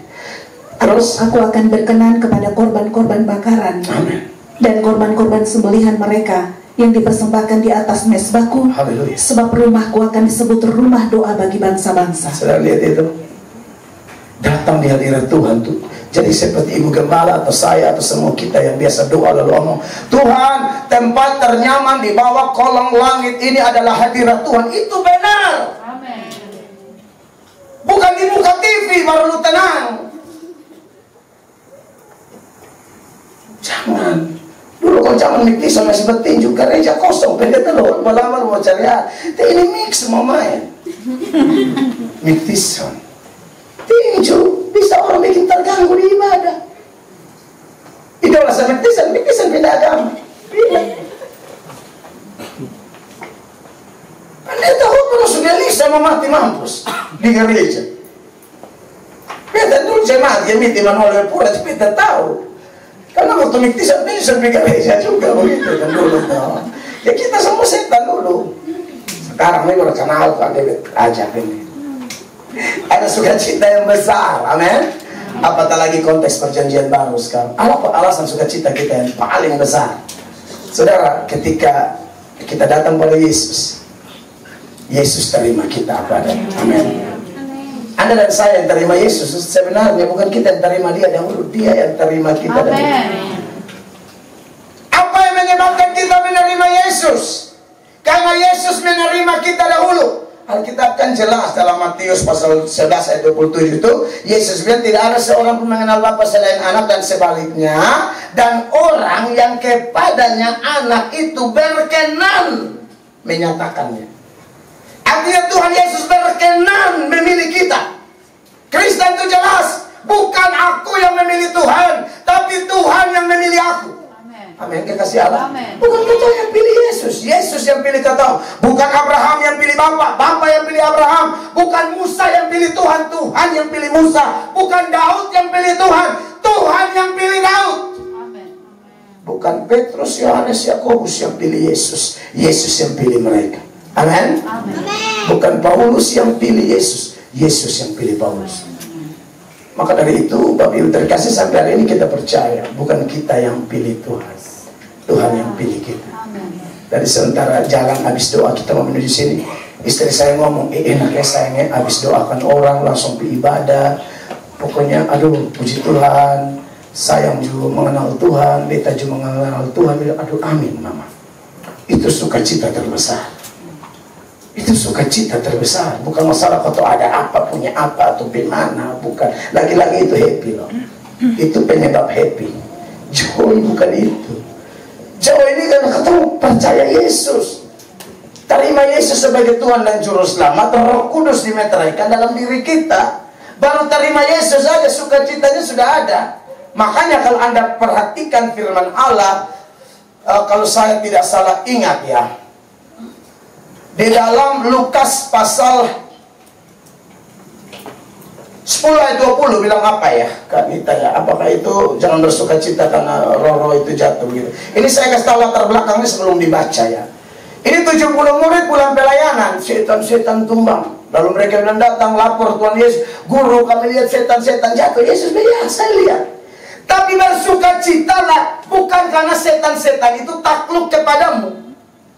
Terus. Aku akan berkenan kepada korban-korban bakaran. Amin. Dan korban-korban sembelihan mereka yang dipersembahkan di atas mezbahku. Haleluya. Sebab rumahku akan disebut rumah doa bagi bangsa-bangsa. Sudah lihat itu? Datang di hadirat Tuhan tuh. Jadi seperti ibu gembala atau saya atau semua kita yang biasa doa lalu ngomong, Tuhan, tempat ternyaman di bawah kolong langit ini adalah hadirat Tuhan. Itu benar. Amen. Bukan di muka TV baru lu tenang. Jangan. Dulu kalau zaman Miktison masih bertinju, gereja kosong, pendeta loh, malamar mau cari hal. Ini mix semua main. Miktison. Tinju, bisa orang bikin terganggu di ibadah. Idola sama Miktison pindah agama. Pendeta Hopo sudah lisa mau mati mampus di gereja. Pendeta dulu saya mati miti manoleh pura kita tahu. Karena waktu miti bisa gereja juga begitu kan dulu. Ya kita semua setan dulu. Sekarang ini baru kenal Pak David ajak ini. Ada sukacita yang besar, amin. Apatah lagi konteks perjanjian baru sekarang. Apa alasan sukacita kita yang paling besar? Saudara, ketika kita datang pada Yesus, Yesus terima kita apa adanya, amin. Anda dan saya yang terima Yesus, sebenarnya bukan kita yang terima dia dahulu, dia yang terima kita dahulu. Apa yang menyebabkan kita menerima Yesus? Karena Yesus menerima kita dahulu. Alkitab kan jelas dalam Matius pasal 11 ayat 27 itu, Yesus bilang tidak ada seorang pun mengenal Bapa selain anak dan sebaliknya, dan orang yang kepadanya anak itu berkenan menyatakannya. Artinya Tuhan Yesus berkenan memilih kita. Kristen itu jelas, bukan aku yang memilih Tuhan, tapi Tuhan yang memilih aku. Amin, kekasih Allah. Amen. Bukan kita yang pilih Yesus, Yesus yang pilih kita. Bukan Abraham yang pilih Bapa, Bapa yang pilih Abraham. Bukan Musa yang pilih Tuhan, Tuhan yang pilih Musa. Bukan Daud yang pilih Tuhan, Tuhan yang pilih Daud. Amen. Bukan Petrus, Yohanes, Yakobus yang pilih Yesus, Yesus yang pilih mereka. Amin. Bukan Paulus yang pilih Yesus, Yesus yang pilih Paulus. Maka dari itu Bapak Ibu terkasih, sampai hari ini kita percaya bukan kita yang pilih Tuhan, Tuhan yang pilih kita. Dari sementara jalan habis doa kita mau menuju sini, istri saya ngomong, enak ya sayangnya habis doakan orang langsung pergi ibadah. Pokoknya aduh puji Tuhan, sayang juga mengenal Tuhan, beta juga mengenal Tuhan. Aduh amin mama. Itu sukacita terbesar. Itu sukacita terbesar. Bukan masalah kalau ada apa, punya apa atau bagaimana, bukan. Lagi-lagi itu happy loh. Itu penyebab happy. Joy bukan itu. Joy ini kan ketemu percaya Yesus, terima Yesus sebagai Tuhan dan Juru Selamat. Roh Kudus dimeteraikan dalam diri kita. Baru terima Yesus saja sukacitanya sudah ada. Makanya kalau Anda perhatikan firman Allah, kalau saya tidak salah ingat ya, di dalam Lukas pasal 10 ayat 20 bilang apa ya? Kak Nita ya, apakah itu jangan bersuka cita karena roh-roh itu jatuh gitu. Ini saya kasih tahu latar belakangnya sebelum dibaca ya. Ini 70 murid pulang pelayanan, setan-setan tumbang. Lalu mereka bilang datang lapor Tuhan Yesus, guru kami lihat setan-setan jatuh. Yesus bilang ya saya lihat. Tapi bersuka citalah bukan karena setan-setan itu takluk kepadamu.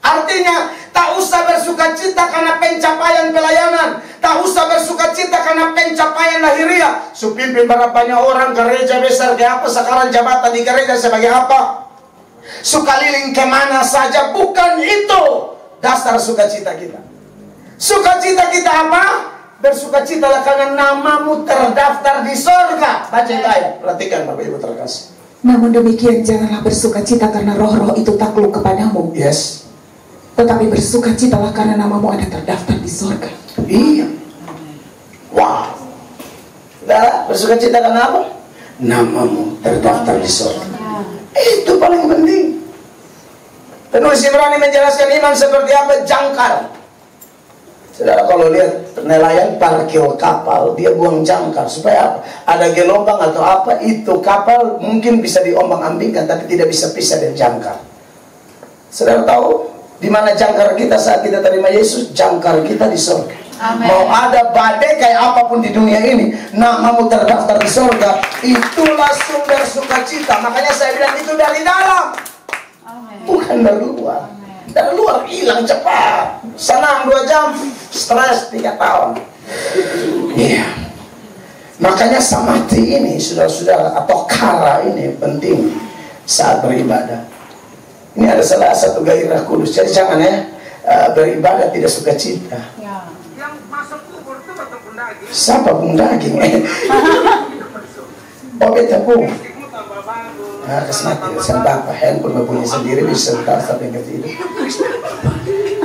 Artinya, tak usah bersuka cita karena pencapaian pelayanan. Tak usah bersuka cita karena pencapaian lahiriah. Supimpin berapanya orang gereja besar kayak apa, sekarang jabatan di gereja sebagai apa, suka liling kemana saja. Bukan itu dasar sukacita kita. Sukacita kita apa? Bersukacitalah karena namamu terdaftar di sorga. Baca itu ayat, perhatikan Bapak Ibu terkasih. Namun demikian janganlah bersukacita karena roh-roh itu takluk kepadamu. Yes. Tetapi bersukacitalah karena namamu ada terdaftar di sorga. Iya. Wow. Nah, bersukacita karena apa? Namamu terdaftar di sorga. Itu paling penting. Penulis Ibrani menjelaskan iman seperti apa? Jangkar. Saudara kalau lihat nelayan parkir kapal, dia buang jangkar supaya apa? Ada gelombang atau apa, itu kapal mungkin bisa diombang-ambingkan tapi tidak bisa pisah dari jangkar. Saudara tahu di mana jangkar kita saat kita terima Yesus? Jangkar kita di surga. Amen. Mau ada badai kayak apapun di dunia ini, namamu terdaftar di surga, itulah sumber sukacita. Makanya saya bilang itu dari dalam. Amen. Bukan dari luar. Amen. Dari luar hilang cepat, senang 2 jam, stres 3 tahun. Iya. Makanya samadhi ini, saudara-saudara, atau kara ini penting saat beribadah. Ini ada salah satu gairah kudus. Jadi jangan ya beribadah tidak sukacita. Ya. Yang masuk kubur itu betul pun daging. Siapa pun daging? Oh beta pun. Nah, kesempatan saya bapak handphone punya sendiri bisa tak sampai ke situ.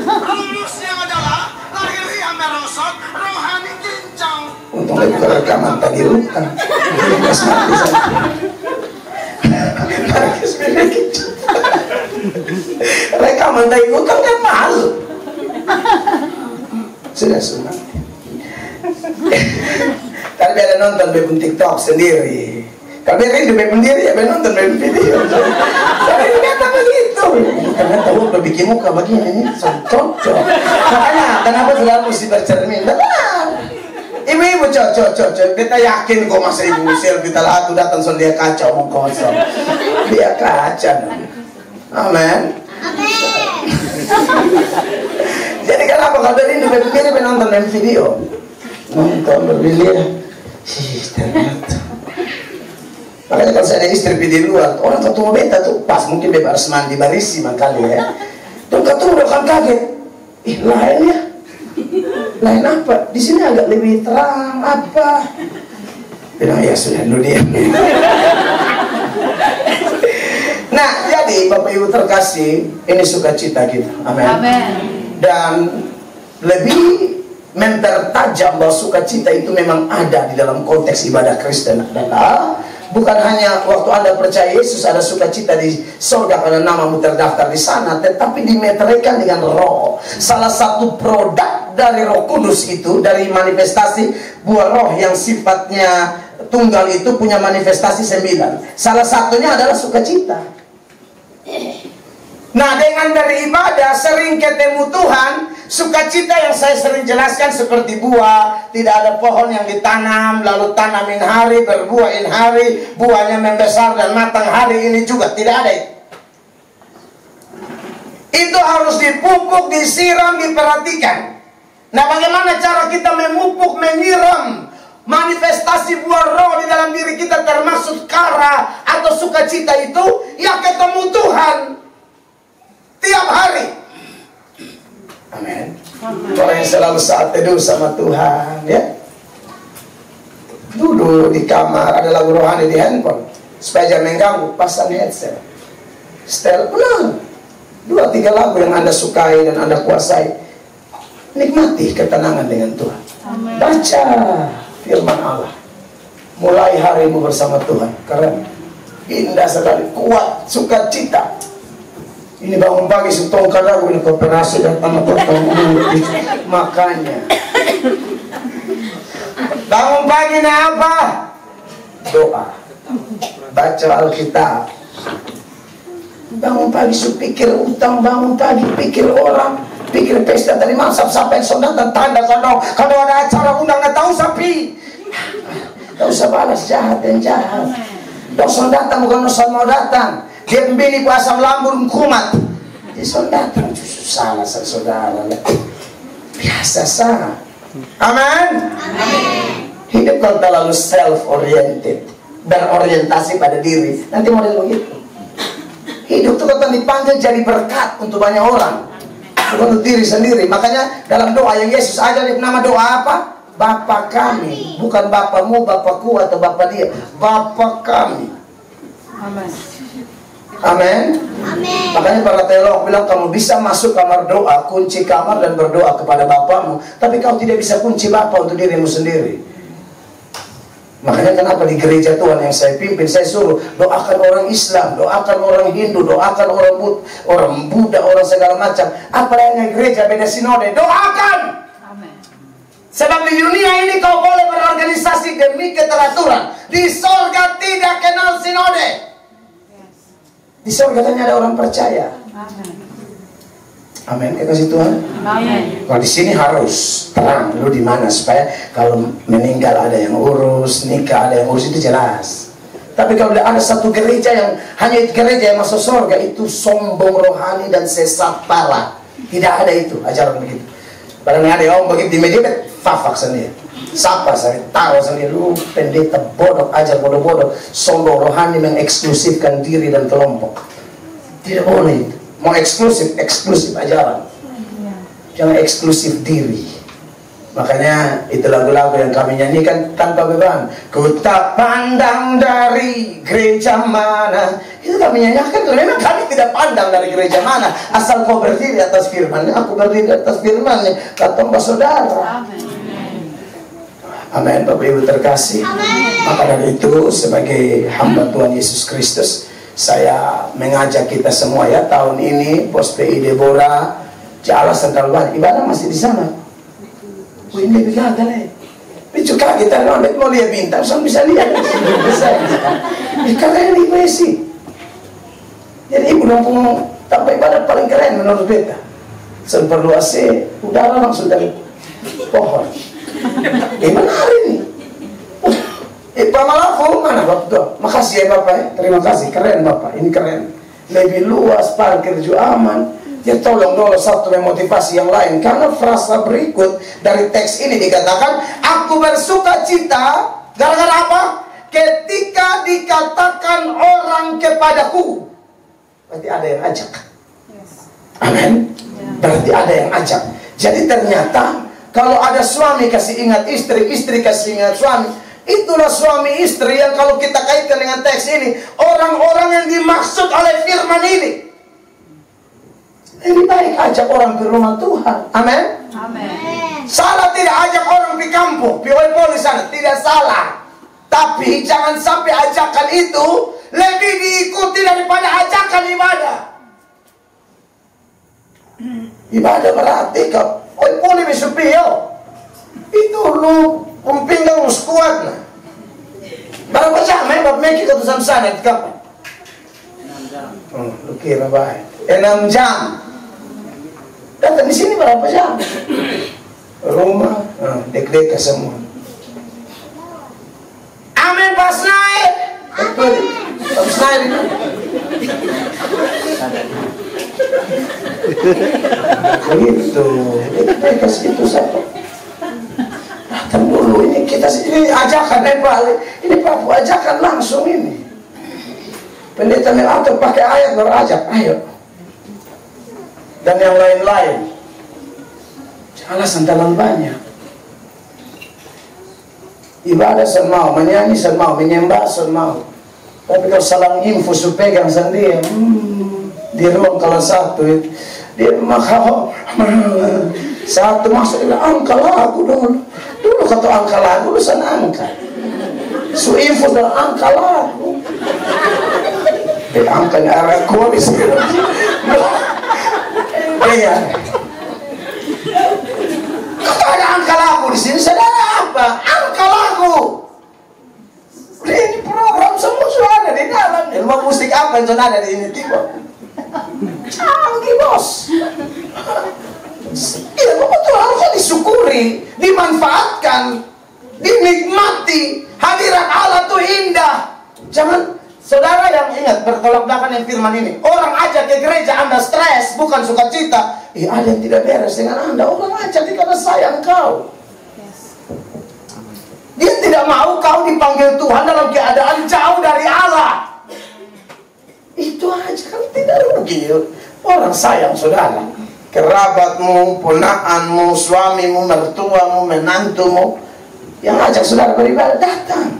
Rumusnya adalah lahiriah merosot, rohani kincang. Untung lagi rekaman tadi luka. Kesempatan saya. Markis memiliki rekaman dari utang kan malu. Sudah sunat. Dan Kan beda nonton bebun TikTok sendiri. Kalau dia rindu bebun diri ya beda nonton bebun video. Saya ini kata begitu. Karena tahu bikin muka begini, cocok. Makanya kenapa saudara mesti bercermin? Benar. Ibu-ibu cocok. Kita yakin kok masa ibu usil kita lah tuh datang soal dia kacau mau kosong. Dia kacau. Amin. Jadi kenapa kalau dia rindu bebun diri beda nonton bebun video? Nonton berbiliah. Ternyata. Makanya kalau saya ada istri di luar, orang ketemu beta tuh pas mungkin beta harus mandi barisi makanya ya. Tuh ketemu udah kan kaget. Lain ya. Lain apa? Di sini agak lebih terang apa? Bilang ya sudah lu diam. Nah, jadi Bapak Ibu terkasih, ini sukacita kita. Amin. Dan lebih mempertajam bahwa sukacita itu memang ada di dalam konteks ibadah Kristen adalah bukan hanya waktu Anda percaya Yesus ada sukacita di surga karena namamu terdaftar di sana, tetapi dimeteraikan dengan roh. Salah satu produk dari Roh Kudus itu, dari manifestasi buah roh yang sifatnya tunggal itu punya manifestasi 9. Salah satunya adalah sukacita. Nah, dengan beribadah sering ketemu Tuhan, sukacita yang saya sering jelaskan seperti buah. Tidak ada pohon yang ditanam lalu tanamin hari, berbuahin hari, buahnya membesar dan matang hari ini juga. Tidak ada itu. Itu harus dipupuk, disiram, diperhatikan. Nah, bagaimana cara kita memupuk, menyiram manifestasi buah roh di dalam diri kita, termasuk kara atau sukacita itu? Ya ketemu Tuhan tiap hari. Amin. Orang yang selalu saat teduh sama Tuhan, ya. Duduk di kamar, ada lagu rohani di handphone, supaya jangan mengganggu, pasang headset. Setel, benar. 2-3 lagu yang Anda sukai dan Anda kuasai. Nikmati ketenangan dengan Tuhan. Amen. Baca firman Allah. Mulai harimu bersama Tuhan. Karena indah sekali, kuat, sukacita. Ini bangun pagi setongkar lagu ini kooperasi dan tanah potong. Makanya bangun pagi ini apa? Doa, baca Alkitab. Bangun pagi pikir utang, bangun pagi pikir orang, pikir pesta tadi malam sampai sondan dan tanda kalau ada acara undang nggak tahu sapi. Tidak usah balas jahat dan jahat. Dosa datang bukan dosa mau datang. Dia membeli asam lambung kumat. Dia datang justru salah saudara. Biasa sah. Amin. Hidup kalau terlalu self-oriented, berorientasi pada diri, nanti model begitu. Hidup itu kalau dipanggil jadi berkat untuk banyak orang, bukan untuk diri sendiri. Makanya dalam doa yang Yesus ajar, nama doa apa? Bapa kami, bukan bapamu, bapaku atau bapa dia. Bapa kami. Amin. Amin. Makanya para teolog bilang kamu bisa masuk kamar doa, kunci kamar dan berdoa kepada Bapamu, tapi kau tidak bisa kunci Bapa untuk dirimu sendiri. Makanya kenapa di gereja Tuhan yang saya pimpin, saya suruh doakan orang Islam, doakan orang Hindu, doakan orang Buddha, orang segala macam. Apalagi gereja beda sinode, doakan. Amin. Sebab di dunia ini kau boleh berorganisasi demi keteraturan. Di sorga tidak kenal sinode. Di surga katanya ada orang percaya. Amin. Kasih Tuhan. Amin. Kalau di sini harus terang lu di mana supaya kalau meninggal ada yang urus, nikah ada yang urus, itu jelas. Tapi kalau ada satu gereja yang hanya gereja yang masuk surga, itu sombong rohani dan sesat parah. Tidak ada itu ajaran begitu. Padahal ada yang begitu di media fafak sendiri. Sapa saya tahu sendiri, lu pendeta bodoh, ajar bodoh-bodoh, sombong rohani, mengeksklusifkan diri dan kelompok. Tidak boleh. Mau eksklusif ajaran, jangan eksklusif diri. Makanya itu lagu-lagu yang kami nyanyikan tanpa beban. Ku tak pandang dari gereja mana. Itu kami nyanyikan karena memang kami tidak pandang dari gereja mana, asal kau berdiri atas firman-Nya. Aku berdiri atas firman-Nya, kata mbak saudara. Amin. Bapak Ibu terkasih. Amen. Maka dari itu sebagai hamba Tuhan Yesus Kristus, saya mengajak kita semua ya, tahun ini Pos PI Deborah Jala Sentral Bali, ibadah masih di sana. Ini lebih gagal Itu kaget, Ahmed mau lihat bintang, saya bisa lihat. Keren ini Messi. Jadi ibu nampung tanpa ibadah paling keren menurut beta. Perlu AC, udara langsung dari pohon. Menarik nih. Pak Malafo, mana Bapak? Makasih ya Bapak ya. Terima kasih, keren Bapak, ini keren. Lebih luas, parkir juga aman. Ya tolong dulu satu memotivasi yang lain. Karena frasa berikut dari teks ini dikatakan, aku bersuka cita, gara-gara apa? Ketika dikatakan orang kepadaku. Berarti ada yang ajak. Amin. Berarti ada yang ajak. Jadi ternyata, kalau ada suami kasih ingat istri, istri kasih ingat suami, itulah suami istri yang kalau kita kaitkan dengan teks ini, orang-orang yang dimaksud oleh firman ini. Lebih baik ajak orang ke rumah Tuhan. Amin. Amin. Salah tidak ajak orang di kampung, di Poli sana, tidak salah. Tapi jangan sampai ajakan itu lebih diikuti daripada ajakan ibadah. Ibadah berarti kau, Poli besupio. Itu lu pinggang lu kuat nah. Berapa jam Bapak Meki ke Tusan sana di kapan? 6 jam. Lu kira baik. 6 jam. Datang di sini berapa jam? Rumah, dek-dek semua. Amin Pak Snail. Betul. Pak Snail itu. Begitu. Dek kasih itu satu. Datang dulu ini kita ini ajakan Pak. Ini Pak ajakan langsung ini. Pendeta Melato pakai ayat berajak, ayo. Dan yang lain-lain. Alasan terlalu banyak. Ibadah semau, menyanyi semau, menyembah semau. Tapi kalau salam info pegang sendiri, di ruang kelas 1, dia makau satu masuk dia angka lagu dulu. Dulu kata angka lagu, lu sana angka. Su info dan angka lagu. Angkanya arah kualis. Iya. Kok ada angka lagu di sini? Saudara apa? Angka lagu. Ini program semua sudah ada di dalam. Ilmu musik apa yang sudah ada di ini tiba? Canggih bos. Iya, betul harusnya disyukuri, dimanfaatkan, dinikmati. Hadirat Allah tuh indah. Jangan. Saudara yang ingat bertolak belakang yang firman ini, orang ajak ke gereja Anda stres, bukan sukacita. Ada yang tidak beres dengan Anda. Orang ajak karena sayang kau. Dia tidak mau kau dipanggil Tuhan dalam keadaan jauh dari Allah. Itu aja kan tidak rugi. Orang sayang saudara, kerabatmu, ponakanmu, suamimu, mertuamu, menantumu, yang ajak saudara beribadah datang.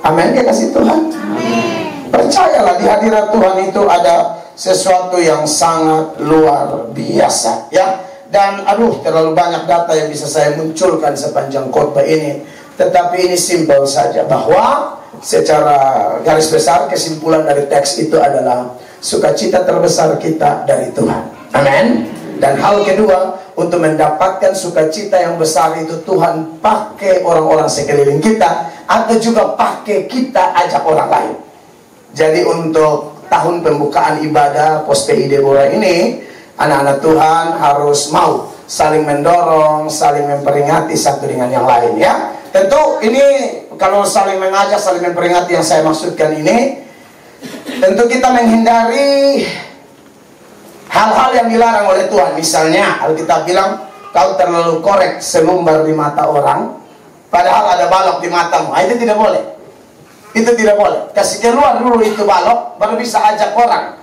Amin, dia kasih Tuhan. Amin. Percayalah di hadirat Tuhan itu ada sesuatu yang sangat luar biasa, ya. Dan terlalu banyak data yang bisa saya munculkan sepanjang khotbah ini. Tetapi ini simpel saja, bahwa secara garis besar kesimpulan dari teks itu adalah sukacita terbesar kita dari Tuhan. Amin. Dan hal kedua, untuk mendapatkan sukacita yang besar itu Tuhan pakai orang-orang sekeliling kita, atau juga pakai kita ajak orang lain. Jadi untuk tahun pembukaan ibadah Pos PI Deborah ini, anak-anak Tuhan harus mau saling mendorong, saling memperingati satu dengan yang lain, ya. Tentu ini kalau saling mengajak, saling memperingati yang saya maksudkan ini, tentu kita menghindari hal-hal yang dilarang oleh Tuhan. Misalnya Alkitab bilang, kau terlalu korek selumbar di mata orang, padahal ada balok di matamu. Itu tidak boleh. Itu tidak boleh. Kasih keluar dulu itu balok, baru bisa ajak orang.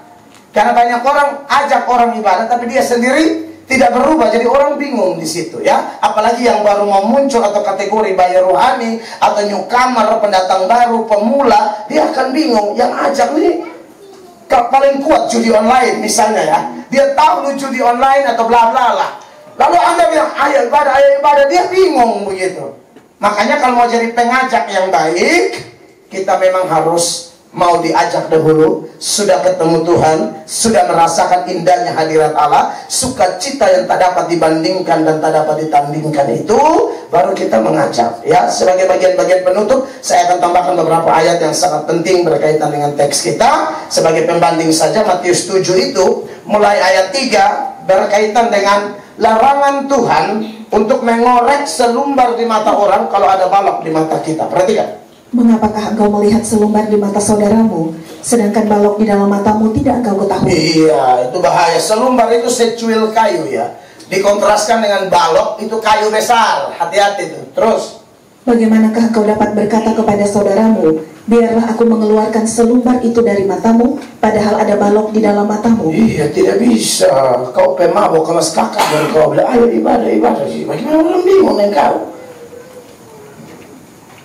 Karena banyak orang ajak orang ibadah, tapi dia sendiri tidak berubah. Jadi orang bingung di situ, ya. Apalagi yang baru mau muncul atau kategori bayi rohani atau newcomer, pendatang baru, pemula, dia akan bingung. Yang ajak nih paling kuat judi online misalnya, ya. Dia tahu lu judi online atau bla bla lah. Lalu Anda bilang ayo ibadah, dia bingung begitu. Makanya kalau mau jadi pengajak yang baik, kita memang harus mau diajak dahulu, sudah ketemu Tuhan, sudah merasakan indahnya hadirat Allah, sukacita yang tak dapat dibandingkan dan tak dapat ditandingkan itu, baru kita mengajak. Ya, sebagai bagian-bagian penutup, saya akan tambahkan beberapa ayat yang sangat penting berkaitan dengan teks kita. Sebagai pembanding saja, Matius 7 itu, mulai ayat 3, berkaitan dengan larangan Tuhan untuk mengorek selumbar di mata orang kalau ada balok di mata kita. Perhatikan. Mengapakah engkau melihat selumbar di mata saudaramu, sedangkan balok di dalam matamu tidak engkau ketahui? Iya, itu bahaya. Selumbar itu secuil kayu ya. Dikontraskan dengan balok, itu kayu besar. Hati-hati tuh. Terus. Bagaimanakah engkau dapat berkata kepada saudaramu, biarlah aku mengeluarkan selumbar itu dari matamu, padahal ada balok di dalam matamu? Iya, tidak bisa. Kau pemabok kelas kakak dan kau bilang, ayo ibadah sih. Bagaimana orang bingung engkau?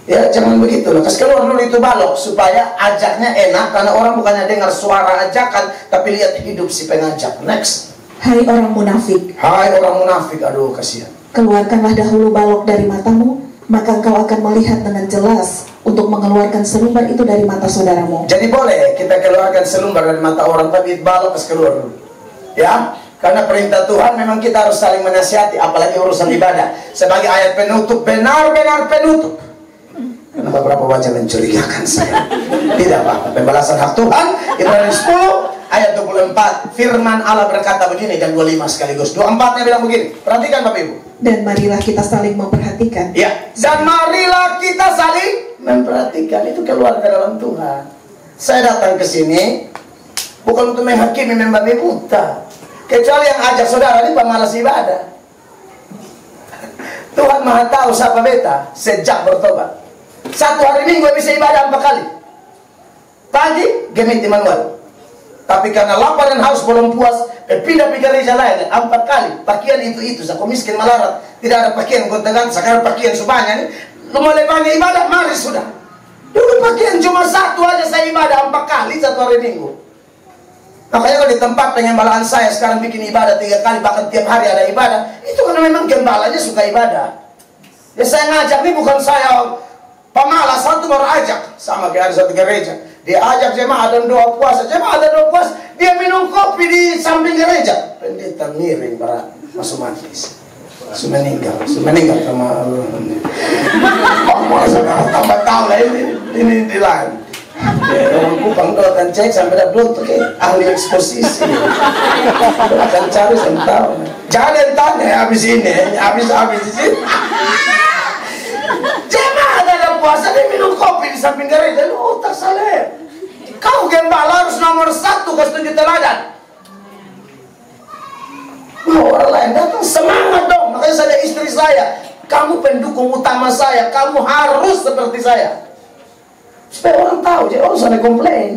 Ya, jangan begitu loh. Kasih keluar dulu itu balok supaya ajaknya enak, karena orang bukannya dengar suara ajakan, tapi lihat hidup si pengajak. Next. Hai orang munafik. Hai orang munafik. Aduh, kasihan. Keluarkanlah dahulu balok dari matamu, maka engkau akan melihat dengan jelas untuk mengeluarkan selumbar itu dari mata saudaramu. Jadi boleh kita keluarkan selumbar dari mata orang, tapi balok harus keluar dulu. Ya, karena perintah Tuhan memang kita harus saling menasihati, apalagi urusan ibadah. Sebagai ayat penutup, benar-benar penutup. Karena beberapa wajah mencurigakan saya. Tidak apa-apa, pembalasan hak Tuhan. Ibrani 10 ayat 24, firman Allah berkata begini, dan 25 sekaligus. 24-nya bilang begini. Perhatikan Bapak Ibu. Dan marilah kita saling memperhatikan. Ya, dan marilah kita saling memperhatikan. Itu keluar ke dalam Tuhan. Saya datang ke sini bukan untuk menghakimi, membabi buta. Kecuali yang ajak saudara ini pemalas ibadah. Tuhan Maha tahu siapa beta sejak bertobat. Satu hari Minggu bisa ibadah 4 kali. Pagi, gemit Immanuel. Tapi karena lapar dan haus belum puas, pindah ke gereja lain 4 kali. Pakaian itu, aku miskin melarat. Tidak ada pakaian gonta-ganti, sekarang pakaian subahnya nih. Mulai pagi ibadah, mari sudah. Dulu pakaian cuma satu aja, saya ibadah 4 kali satu hari Minggu. Makanya kalau di tempat pengembalaan saya sekarang bikin ibadah 3 kali, bahkan tiap hari ada ibadah. Itu karena memang gembalanya suka ibadah. Ya saya ngajak, ini bukan saya pemalas, satu baru ajak. Sama kayak ada satu gereja, dia ajak jemaah dan doa puasa. Jemaah ada doa puasa, dia minum kopi di samping gereja. Pendeta miring para masuk majlis. Sudah meninggal sama tambah tahu lah ini di lain. Orang Kupang akan cek sampai ada belum tuh kayak ahli eksposisi. Akan cari sampai tahu. Jangan tanya habis ini, habis di sini. Jemaah ada puasa, dia minum kopi di samping gereja. Lu tak salah. Kau gembala harus nomor 1, kasih tunjuk teladan. Orang lain datang semangat dong. Makanya saya istri saya, kamu pendukung utama saya, kamu harus seperti saya. Supaya orang tahu, jadi orang sana komplain.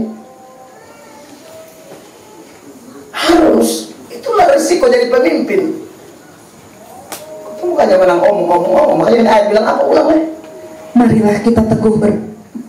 Harus. Itulah resiko jadi pemimpin. Kamu bukannya menang omong. Makanya ini ayat bilang apa, ulang ya? Marilah kita teguh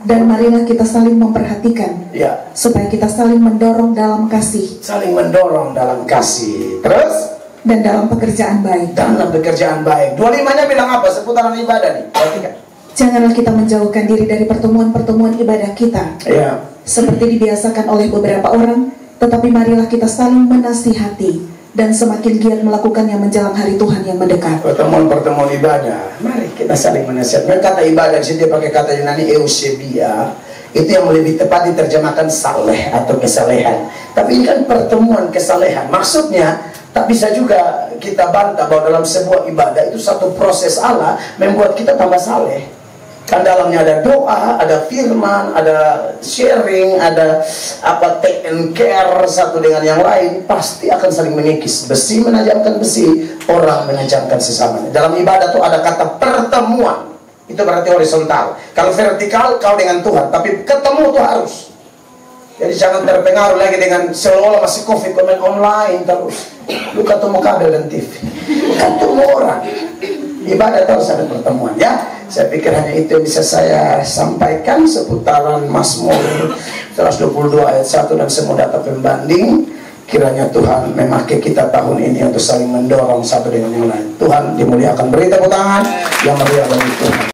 dan marilah kita saling memperhatikan, ya, supaya kita saling mendorong dalam kasih. Saling mendorong dalam kasih. Terus? Dan dalam pekerjaan baik. Dalam pekerjaan baik. 25-nya bilang apa? Seputaran ibadah nih. Perhatikan. Janganlah kita menjauhkan diri dari pertemuan-pertemuan ibadah kita, ya, seperti dibiasakan oleh beberapa orang, tetapi marilah kita saling menasihati dan semakin giat melakukannya menjelang hari Tuhan yang mendekat. Pertemuan-pertemuan ibadah, mari kita saling menasihatkan. Kata ibadah sini dia pakai kata Yunani eusebia, itu yang lebih tepat diterjemahkan saleh atau kesalehan. Tapi ini kan pertemuan kesalehan. Maksudnya tak bisa juga kita bantah bahwa dalam sebuah ibadah itu satu proses Allah membuat kita tambah saleh. Kan dalamnya ada doa, ada firman, ada sharing, ada take and care satu dengan yang lain. Pasti akan saling mengikis. Besi menajamkan besi, orang menajamkan sesamanya. Dalam ibadah tuh ada kata pertemuan. Itu berarti horizontal. Kalau vertikal, kau dengan Tuhan. Tapi ketemu tuh harus. Jadi jangan terpengaruh lagi dengan seolah-olah masih COVID, komen online terus. Lu ketemu kabel dan TV. Ketemu orang. Ibadah harus ada pertemuan, ya. Saya pikir hanya itu yang bisa saya sampaikan seputaran Mazmur 122 ayat 1 dan semua data pembanding. Kiranya Tuhan memakai kita tahun ini untuk saling mendorong satu dengan yang lain. Tuhan dimuliakan. Beri tepuk tangan yang meriah bagi Tuhan.